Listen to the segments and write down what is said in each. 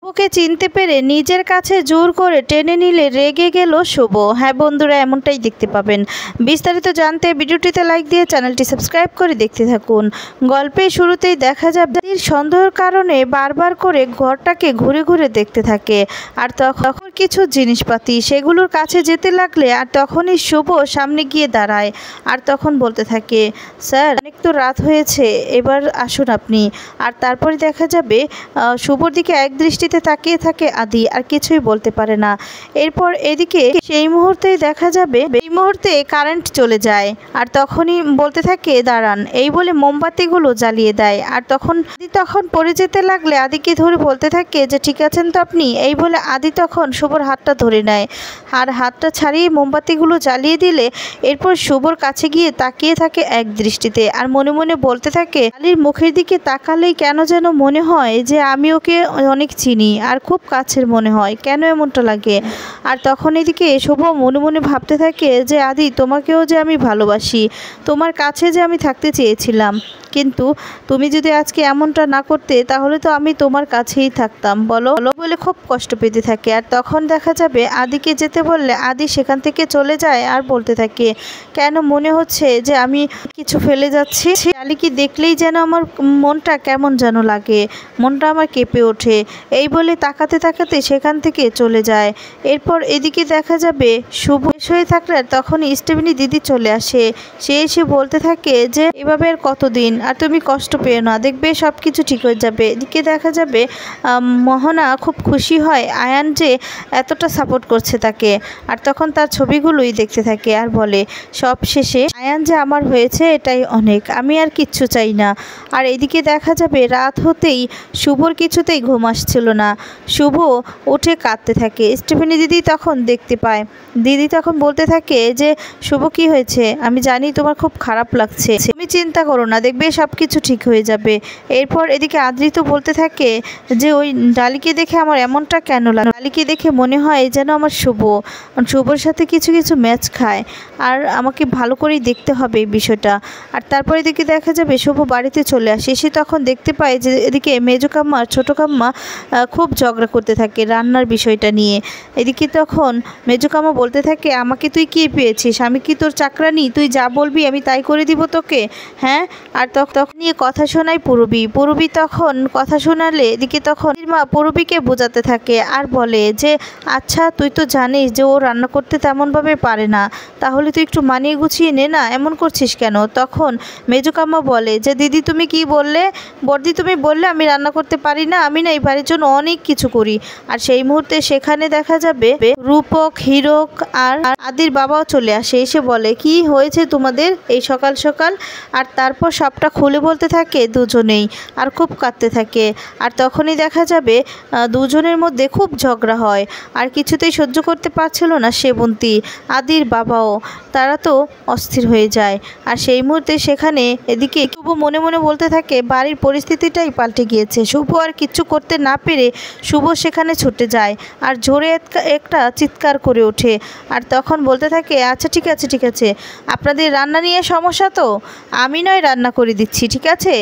ওকে চিনতে পেরে নিজের কাছে জোর করে টেনে নিলে রেগে গেল শুভ। হ্যাঁ বন্ধুরা, এমনটাই দেখতে পাবেন। বিস্তারিত জানতে ভিডিওটিতে লাইক দিয়ে চ্যানেলটি সাবস্ক্রাইব করে দেখতে থাকুন। গল্পের শুরুতেই দেখা যাবে সন্দেহের কারণে বারবার করে ঘরটাকে ঘুরে ঘুরে দেখতে থাকে। আর তখন কিছু জিনিসপাতি সেগুলোর কাছে যেতে লাগলে আর তখনই শুভ সামনে গিয়ে দাঁড়ায় আর তখন বলতে থাকে, স্যার অনেক তো রাত হয়েছে, এবার আসুন আপনি। আর তারপরে দেখা যাবে শুভর দিকে এক দৃষ্টিতে তাকিয়ে থাকে আদি, আর কিছুই বলতে পারে না। এরপর এদিকে সেই মুহূর্তেই দেখা যাবে এই মুহূর্তে কারেন্ট চলে যায় আর তখনই বলতে থাকে, দাঁড়ান, এই বলে মোমবাতিগুলো জ্বালিয়ে দেয়। আর তখন পড়ে যেতে লাগলে আদিকে ধরে বলতে থাকে যে ঠিক আছেন তো আপনি। এই বলে আদি তখন শুভর হাতটা ধরে নেয় আর হাতটা ছাড়িয়ে মোমবাতিগুলো জ্বালিয়ে দিলে এরপর শুভর কাছে গিয়ে তাকিয়ে থাকে এক দৃষ্টিতে আর মনে মনে বলতে থাকে, আলির মুখের দিকে তাকালেই কেন যেন মনে হয় যে আমি ওকে অনেক চিনি আর খুব কাছের মনে হয়, কেন এমনটা লাগে। আর তখন এদিকে শুভ মনে মনে ভাবতে থাকে যে আদি, তোমাকেও যে আমি ভালোবাসি, তোমার কাছে যে আমি থাকতে চেয়েছিলাম, কিন্তু তুমি যদি আজকে এমনটা না করতে তাহলে তো আমি তোমার কাছেই থাকতাম বলো বলে খুব কষ্ট পেতে থাকে। আর তখন দেখা যাবে আদিকে যেতে বললে আদি সেখান থেকে চলে যায় আর বলতে থাকে, কেন মনে হচ্ছে যে আমি কিছু ফেলে যাচ্ছি। আলিকে দেখলেই যেন আমার মনটা কেমন যেন লাগে, মনটা আমার কেঁপে ওঠে। এই বলে তাকাতে তাকাতে সেখান থেকে চলে যায়। এরপর এদিকে দেখা যাবে শুভ হয়ে থাকলে তখন স্টেফানি দিদি চলে আসে। সে এসে বলতে থাকে যে এভাবে আর কতদিন, আর তুমি কষ্ট পেও না, দেখবে সব কিছু ঠিক হয়ে যাবে। এদিকে দেখা যাবে মোহনা খুব খুশি হয় আয়ান যে এতটা সাপোর্ট করছে তাকে, আর তখন তার ছবিগুলোই দেখতে থাকে আর বলে, সব শেষে আয়ান যে আমার হয়েছে এটাই অনেক, আমি আর কিচ্ছু চাই না। আর এদিকে দেখা যাবে রাত হতেই শুভর কিছুতেই ঘুম আসছিল না। শুভ উঠে কাঁদতে থাকে। স্টেফানি দিদি তখন দেখতে পায়। দিদি তখন বলতে থাকে যে শুভ কি হয়েছে, আমি জানি তোমার খুব খারাপ লাগছে, তুমি চিন্তা করো না, দেখবে সব কিছু ঠিক হয়ে যাবে। এরপর এদিকে আদ্রিত বলতে থাকে যে ওই ডালিকে দেখে আমার এমনটা কেন লাগে, ডালিকে দেখে মনে হয় যেন আমার শুভর সাথে কিছু কিছু ম্যাচ খায়, আর আমাকে ভালো করেই দেখতে হবে এই বিষয়টা। আর তারপর এদিকে দেখা যাবে শুভ বাড়িতে চলে আসে। সে তখন দেখতে পায় যে এদিকে মেজো কাম্মা আর ছোটো কাম্মা খুব ঝগড়া করতে থাকে রান্নার বিষয়টা নিয়ে। এদিকে তখন মেজো কাম্মা বলতে থাকে, আমাকে তুই কি পেয়েছিস, আমি কি তোর চাকরানি, তুই যা বলবি আমি তাই করে দিব তোকে, হ্যাঁ। আর তখন নিয়ে কথা শোনায় পূরবী তখন কথা শোনালে এদিকে তখন মা পূরবীকে বোঝাতে থাকে আর বলে যে আচ্ছা তুই তো জানিস যে ও রান্না করতে তেমনভাবে পারে না, তাহলে তুই একটু মানিয়ে গুছিয়ে নে না, এমন করছিস কেন। তখন মেজো কাম্মা বলে যে দিদি তুমি কি বললে, বর্দি তুমি বললে আমি রান্না করতে পারি না, আমি না এই বাড়ির জন্য অনেক কিছু করি। আর সেই মুহূর্তে সেখানে দেখা যাবে রূপক, হীরক আর আদির বাবাও চলে আসে। এসে বলে, কি হয়েছে তোমাদের এই সকাল সকাল। আর তারপর সবটা খুলে বলতে থাকে দুজনেই আর খুব কাঁদতে থাকে। আর তখনই দেখা যাবে দুজনের মধ্যে খুব ঝগড়া হয় আর কিছুতেই সহ্য করতে পারছিল না সেবন্তী, আদির বাবাও, তারা তো অস্থির হয়ে যায়। আর সেই মুহূর্তে সেখানে এদিকে শুভ মনে মনে বলতে থাকে বাড়ির পরিস্থিতিটাই পাল্টে গিয়েছে। শুভ আর কিচ্ছু করতে না পেরে শুভ সেখানে ছুটে যায় আর জোরে একটা চিৎকার করে ওঠে। আর তখন বলতে থাকে, আচ্ছা ঠিক আছে, আপনাদের রান্না নিয়ে সমস্যা তো আমি নয় রান্না করে দিচ্ছি, ঠিক আছে।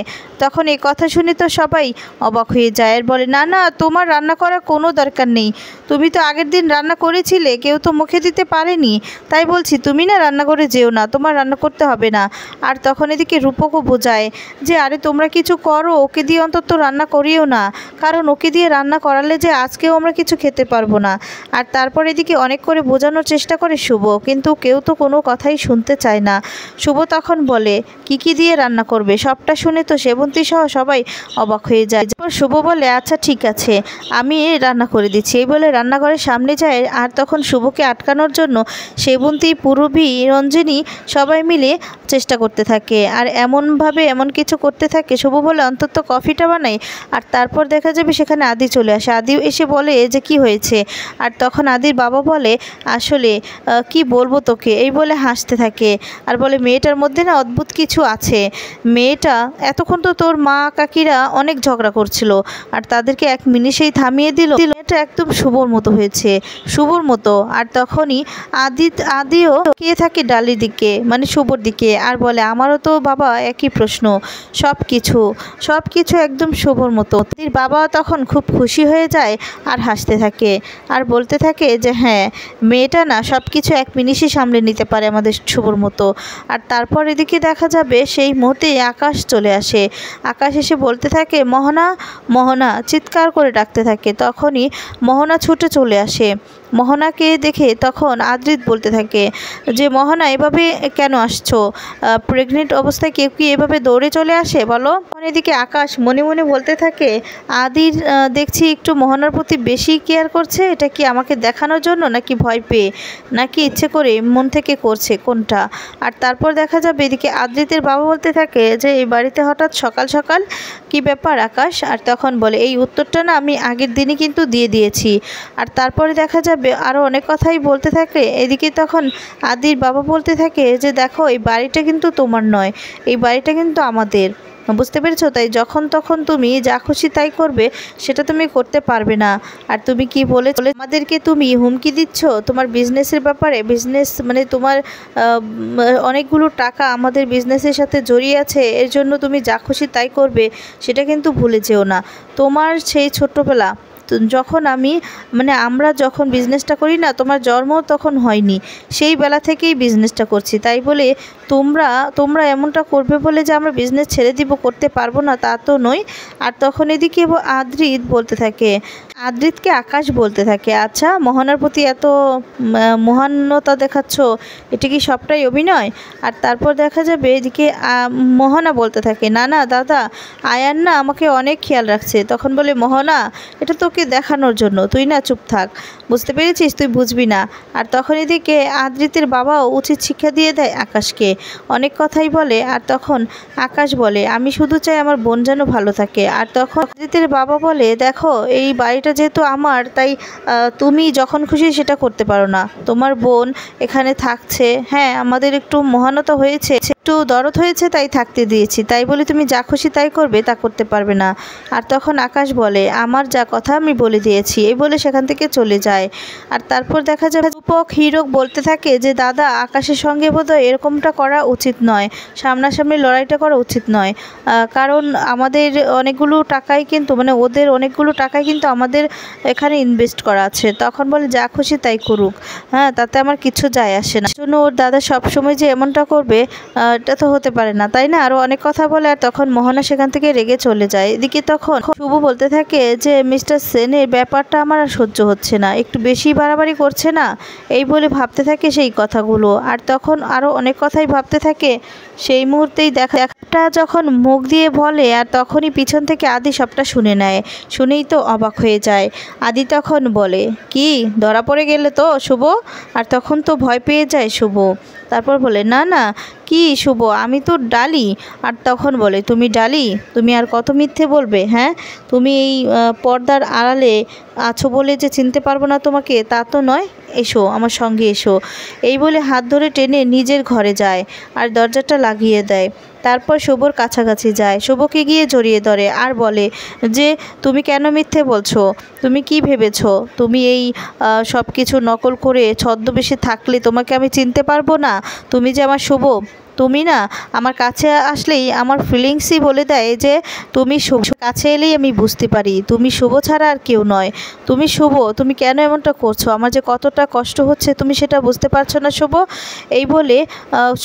তখন এই কথা শুনে তো সবাই অবাক হয়ে যায় আর বলে, না না, তোমার রান্না করার কোনো দরকার নেই, তুমি তো আগের দিন রান্না করেছিলে, কেউ তো মুখে দিতে পারেনি, তাই বলছি তুমি না রান্না করে যেও না, তোমার রান্না করতে হবে না। আর তখন এদিকে রূপকও বোঝায় যে আরে তোমরা কিছু করো, ওকে দিয়ে অন্তত রান্না করিও না, কারণ ওকে দিয়ে রান্না করালে যে আজকেও আমরা কিছু খেতে পারবো না। আর তারপর এদিকে অনেক করে বোঝানোর চেষ্টা করে শুভ, কিন্তু কেউ তো কোনো কথাই শুনতে চায় না। শুভ তখন বলে, কি দিয়ে রান্না করবে। সবটা শুনে তো সেবন্তী সহ সবাই অবাক হয়ে যায়। শুভ বলে, আচ্ছা ঠিক আছে, আমি রান্না করে দিচ্ছি। এই বলে রান্নাঘরের সামনে যায়। আর তখন শুভকে আটকানোর জন্য সেবন্তী, পূরবী, রঞ্জিনী সবাই মিলে চেষ্টা করতে থাকে আর এমনভাবে এমন কিছু করতে থাকে। শুভ বলে অন্তত কফিটা বানাই। আর তারপর দেখা যাবে সেখানে আদি চলে আসে। আদি এসে বলে যে কি হয়েছে। আর তখন আদির বাবা বলে, আসলে কি বলবো তোকে, এই বলে হাসতে থাকে আর বলে, মেয়েটার মধ্যে না অদ্ভুত কিছু আছে। মেয়েটা এতক্ষণ তো তোর মা কাকিরা অনেক ঝগড়া করছিল আর তাদেরকে এক মিনিটেই থামিয়ে দিল। এটা একদম শুভর মতো হয়েছে, শুভর মতো। আর তখনই আদিও কে থাকে ডালির দিকে, মানে শুভর দিকে, আর বলে আমারও তো বাবা একই প্রশ্ন, সব কিছু একদম শুভর মতো। আদির বাবা তখন খুব খুশি হয়ে যায় আর হাসতে থাকে আর বলতে থাকে যে হ্যাঁ, মেয়েটা না সব কিছু এক মিনিটে সামলে নিতে পারে আমাদের শুভর মতো। আর তারপর এদিকে দেখা যাবে সেই মুহূর্তে আকাশ চলে আসে। আকাশ এসে বলতে থাকে মোহনা, মোহনা, চিৎকার করে ডাকতে থাকে। তখনই মোহনা ছুটে চলে আসে। মোহনাকে দেখে তখন আদ্রিত বলতে থাকে যে মোহনা, এভাবে কেন আসছো? প্রেগনেন্ট অবস্থায় কেউ কি এভাবে দৌড়ে চলে আসে বলো? এদিকে আকাশ মনে মনে বলতে থাকে আদির দেখছি একটু মোহনার প্রতি বেশি কেয়ার করছে। এটা কি আমাকে দেখানোর জন্য, নাকি ভয় পেয়ে, নাকি ইচ্ছে করে মন থেকে করছে, কোনটা? আর তারপর দেখা যাবে এদিকে আদ্রিতের বাবা বলতে থাকে যে এই বাড়িতে হঠাৎ সকাল সকাল কি ব্যাপার আকাশ? আর তখন বলে এই উত্তরটা না আমি আগের দিনই কিন্তু দিয়ে দিয়েছি। আর তারপরে দেখা যাবে আরও অনেক কথাই বলতে থাকে। এদিকে তখন আদির বাবা বলতে থাকে যে দেখো, এই বাড়িটা কিন্তু তোমার নয়, এই বাড়িটা কিন্তু আমাদের, বুঝতে পেরেছো? তাই যখন তখন তুমি যা খুশি তাই করবে, সেটা তুমি করতে পারবে না। আর তুমি কি বলে আমাদেরকে তুমি হুমকি দিচ্ছ তোমার বিজনেসের ব্যাপারে? বিজনেস মানে তোমার অনেকগুলো টাকা আমাদের বিজনেসের সাথে জড়িয়ে আছে, এর জন্য তুমি যা খুশি তাই করবে, সেটা কিন্তু ভুলে যেও না। তোমার সেই ছোট্টবেলা যখন আমরা যখন বিজনেসটা করি না, তোমার জন্ম তখন হয়নি, সেই বেলা থেকেই বিজনেসটা করছি। তাই বলে তোমরা এমনটা করবে বলে যে আমরা বিজনেস ছেড়ে দিব, করতে পারবো না, তা তো নয়। আর তখন এদিকে আদ্রিত বলতে থাকে, আদ্রিতকে আকাশ বলতে থাকে আচ্ছা, মোহনার প্রতি এত মহান্যতা দেখাচ্ছ, এটা কি সবটাই অভিনয়? আর তারপর দেখা যাবে এদিকে মোহনা বলতে থাকে না না দাদা, আয়ান না আমাকে অনেক খেয়াল রাখছে। তখন বলে মোহনা, এটা তোকে দেখানোর জন্য, তুই না চুপ থাক, বুঝতে পেরেছিস? তুই বুঝবি না। আর তখন এদিকে আদ্রিতের বাবাও উচিত শিক্ষা দিয়ে দেয় আকাশকে, অনেক কথাই বলে। আর তখন আকাশ বলে আমি শুধু চাই আমার বোন যেন ভালো থাকে। আর তখন আদ্রিতের বাবা বলে দেখো, এই বাড়িটা যেহেতু আমার, তাই তুমি যখন খুশি সেটা করতে পারো না। তোমার বোন এখানে থাকছে, হ্যাঁ আমাদের একটু মহানতা হয়েছে, একটু দরদ হয়েছে, তাই থাকতে দিয়েছি, তাই বলে তুমি যা খুশি তাই করবে, তা করতে পারবে না। আর তখন আকাশ বলে আমার যা কথা আমি বলে দিয়েছি, এই বলে সেখান থেকে চলে যায়। আর তারপর দেখা যাবে রূপক হীরক বলতে থাকে যে দাদা, আকাশের সঙ্গে বোধহয় এরকমটা করা উচিত নয়, সামনাসামনি লড়াইটা করা উচিত নয়, কারণ আমাদের অনেকগুলো টাকাই কিন্তু ওদের অনেকগুলো টাকাই কিন্তু আমাদের এখানে ইনভেস্ট করা আছে। তখন বলে যা খুশি তাই করুক, হ্যাঁ তাতে আমার কিছু যায় আসে না, জন্য ওর দাদা সবসময় যে এমনটা করবে এটা তো হতে পারে না, তাই না? আরও অনেক কথা বলে। আর তখন মোহনা সেখান থেকে রেগে চলে যায়। এদিকে তখন শুভ বলতে থাকে যে মিস্টার সেনের ব্যাপারটা আমার আর সহ্য হচ্ছে না, একটু বেশি বাড়াবাড়ি করছে না, এই বলে ভাবতে থাকে সেই কথাগুলো। আর তখন আরও অনেক কথাই ভাবতে থাকে। সেই মুহূর্তেই একটা যখন মুখ দিয়ে বলে, আর তখনই পিছন থেকে আদি সবটা শুনে নেয়। শুনেই তো অবাক হয়ে যায়। আদি তখন বলে কি ধরা পড়ে গেলে তো শুভ? আর তখন তো ভয় পেয়ে যায় শুভ। তারপর বলে না না, কি শুভ, আমি তো ডালি। আর তখন বলে তুমি ডালি? তুমি আর কত মিথ্যে বলবে? হ্যাঁ, তুমি এই পর্দার আড়ালে আছো বলে যে চিনতে পারবো না তোমাকে, তা তো নয়, এসো আমার সঙ্গে এসো। এই বলে হাত ধরে টেনে নিজের ঘরে যায় আর দরজাটা লাগিয়ে দেয়। তারপর শুভর কাছাকাছি যায়, শুভকে গিয়ে জড়িয়ে ধরে আর বলে যে তুমি কেন মিথ্যে বলছো? তুমি কি ভেবেছো তুমি এই সব কিছু নকল করে ছদ্মবেশে থাকলে তোমাকে আমি চিনতে পারবো না? তুমি যে আমার শুভ, তুমি না আমার কাছে আসলেই আমার ফিলিংসই বলে দেয় যে তুমি শুভ, কাছে এলেই আমি বুঝতে পারি তুমি শুভ ছাড়া আর কেউ নয়। তুমি শুভ, তুমি কেন এমনটা করছো? আমার যে কতটা কষ্ট হচ্ছে তুমি সেটা বুঝতে পারছো না শুভ? এই বলে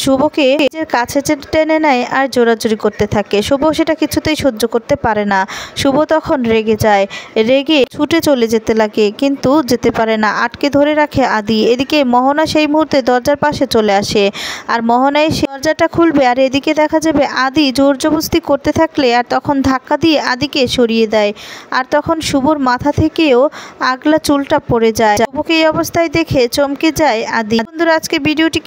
শুভকে নিজের কাছে টেনে নেয় আর জোরাজুরি করতে থাকে। শুভ সেটা কিছুতেই সহ্য করতে পারে না। শুভ তখন রেগে যায়, রেগে ছুটে চলে যেতে লাগে, কিন্তু যেতে পারে না, আটকে ধরে রাখে আদি। এদিকে মোহনা সেই মুহূর্তে দরজার পাশে চলে আসে আর মোহনা এসে দরজাটা খুলবে। আর এদিকে দেখা যাবে আদি জোর জবরদস্তি করতে থাকলে আর তখন ধাক্কা দিয়ে আদিকে সরিয়ে দেয়। আর তখন শুভর মাথা থেকেও আগলা চুলটা পড়ে যায়। শুভকে এই অবস্থায় দেখে চমকে যায় আদি। বন্ধুরা, আজকে ভিডিওটি